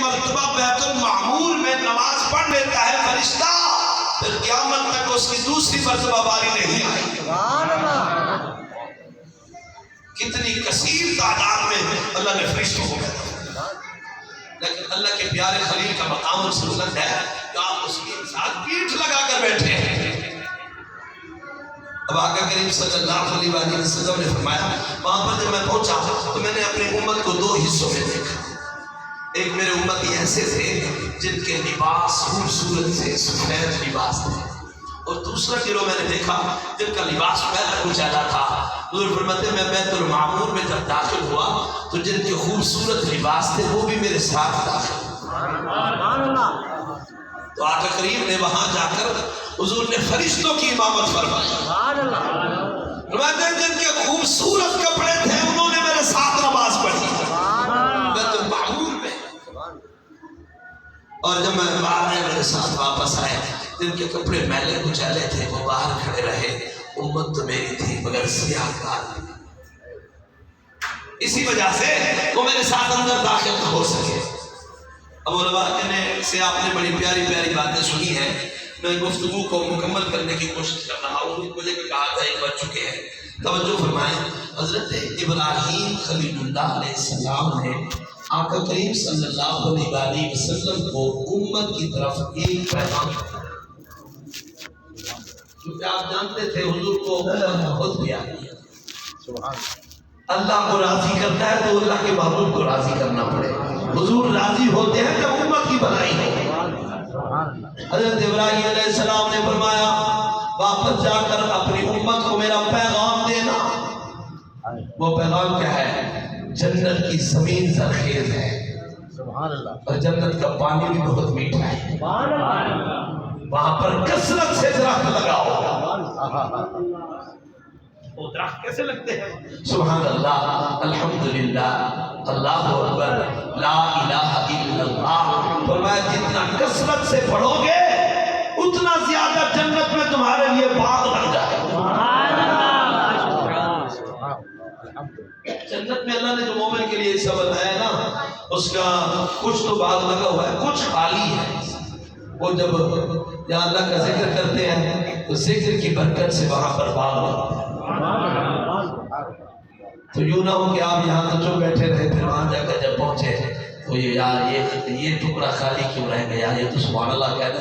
مرتبہ بیت المعمور میں نماز پڑھ لیتا ہے فرشتہ، پھر قیامت تک اس کی دوسری مرتبہ باری نہیں آئی۔ کتنی کثیر تعداد میں اللہ نے فرشتوں کو پیدا، لیکن اللہ کے پیارے خلیل کا مقام اور سنت ہے کہ آپ اس کے ساتھ پیٹھ لگا کر بیٹھے ہیں۔ اب آقا کریم صلی اللہ علیہ وسلم نے فرمایا، وہاں پر جب میں پہنچا تو میں نے اپنی امت کو دو حصوں میں دیکھا۔ ایک میرے امتی ایسے تھے جن کے لباس خوبصورت سے سفید لباس تھے، اور دوسرا گروہ میں نے دیکھا جن کا لباس پہلا کچیلا تھا۔ حضور فرماتے ہیں میں بیت المعمور میں جب داخل ہوا تو جن کے خوبصورت لباس تھے وہ بھی میرے ساتھ داخل ہوئے۔ تو آقا کریم نے وہاں جا کر حضور نے فرشتوں کی امامت فرمائی۔ فرماتے ہیں جن کے خوبصورت کپڑے تھے انہوں نے میرے ساتھ نماز پڑھی بیت المعمور میں، اور جب میں باہر آئے میرے ساتھ واپس آئے جن کے کپڑے میلے کچیلے تھے وہ باہر کھڑے رہے۔ امت تو میری تھی مگر سیاہ کار، اسی وجہ سے وہ میرے ساتھ اندر داخل نہ ہو سکے۔ اب علماء سے آپ نے بڑی پیاری پیاری باتیں سنی ہیں، میں گفتگو کو مکمل کرنے کی کوشش کر رہا ہوں۔ مجھے کہا تھا ایک بچ چکے ہیں، توجہ فرمائیں۔ حضرت ابراہیم خلیل اللہ علیہ السلام نے آقا کریم صلی اللہ علیہ وسلم کو امت کی طرف ایک پیغام، کیونکہ آپ جانتے تھے حضور کو خود کیا اللہ کو راضی کرتا ہے تو اللہ کے محبوب کو راضی کرنا پڑے۔ حضور راضی ہوتے ہیں جب امت کی بھلائی ہو۔ حضرت ابراہیم علیہ السلام نے فرمایا واپس جا کر اپنی امت کو میرا پیغام دینا۔ وہ پیغام کیا ہے؟ جنت کی زمین زرخیز ہے اور جنت کا پانی بھی بہت میٹھا ہے، وہاں پر کثرت سے درخت لگاؤ۔ وہ درخت کیسے لگتے ہیں؟ سبحان اللہ، الحمدللہ، اللہ اکبر، لا الہ الا اللہ۔ فرمایا جتنا کثرت سے پڑھو گے اتنا زیادہ جنت میں تمہارے لیے باغ لگ جائے۔ جنت میں اللہ نے جو مومن کے لیے حصہ بتایا نا، اس کا کچھ تو باغ لگا ہوا ہے، کچھ خالی ہے۔ وہ جب یا اللہ کا ذکر کرتے ہیں تو ذکر کی برکت سے وہاں پر باغ لگتا ہے۔ تو یوں نہ ہو کہ آپ یہاں تو جو بیٹھے رہے پھر وہاں جا کر جب پہنچے تو یہ یار یہ ٹکڑا خالی کیوں رہ گیا، یہ تو سبحان اللہ کہنا